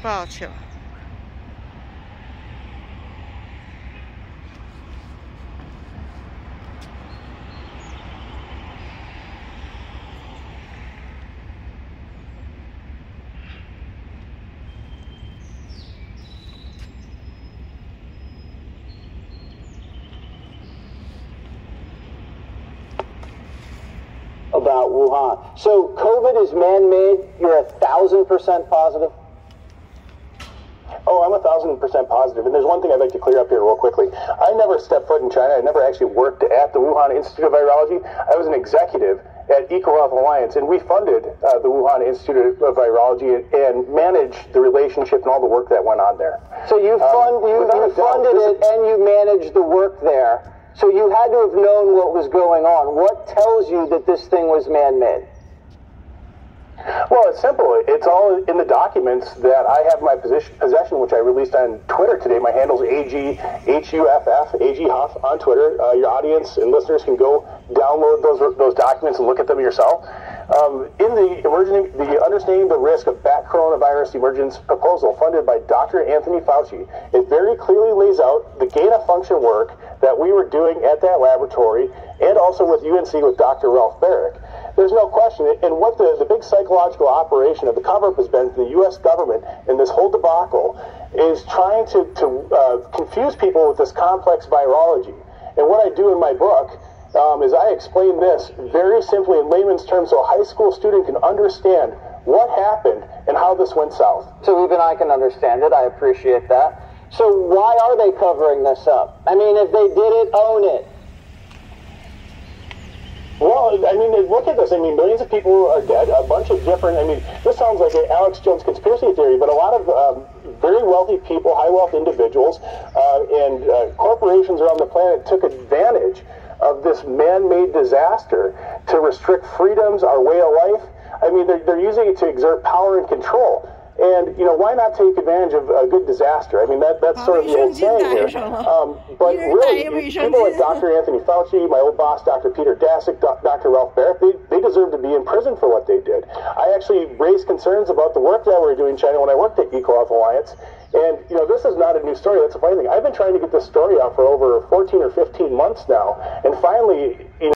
抱球。About Wuhan. So COVID is man-made. You're 1,000% positive? Oh, I'm 1,000% positive. And there's one thing I'd like to clear up here real quickly. I never stepped foot in China. I never actually worked at the Wuhan Institute of Virology. I was an executive at EcoHealth Alliance, and we funded the Wuhan Institute of Virology and managed the relationship and all the work that went on there. So you funded it and you managed the work there. So you had to have known what was going on. What tells you that this thing was man-made? Well, it's simple. It's all in the documents that I have in my possession, which I released on Twitter today. My handle's AGHUFF, AGHuff on Twitter. Your audience and listeners can go download those documents and look at them yourself. In the Understanding the Risk of Bat Coronavirus Emergence proposal funded by Dr. Anthony Fauci, it very clearly lays out the gain-of-function work that we were doing at that laboratory and also with UNC with Dr. Ralph Barrick. There's no question. And what the big psychological operation of the cover-up has been to the U.S. government in this whole debacle is trying to confuse people with this complex virology. And what I do in my book is I explain this very simply in layman's terms so a high school student can understand what happened and how this went south. So even I can understand it. I appreciate that. So why are they covering this up? I mean, if they did it, own it. Well, I mean, look at this. I mean, millions of people are dead. A bunch of different, I mean, this sounds like an Alex Jones conspiracy theory, but a lot of very wealthy people, high-wealth individuals, and corporations around the planet took advantage of this man-made disaster to restrict freedoms, our way of life. I mean, they're using it to exert power and control. And, you know, why not take advantage of a good disaster? I mean, that's sort of the old saying here. But really, people like Dr. Anthony Fauci, my old boss, Dr. Peter Daszak, Dr. Ralph Barrick, they deserve to be in prison for what they did. I actually raised concerns about the work that we were doing in China when I worked at EcoHealth Alliance. And, you know, this is not a new story. That's the funny thing. I've been trying to get this story out for over 14 or 15 months now. And finally, you know,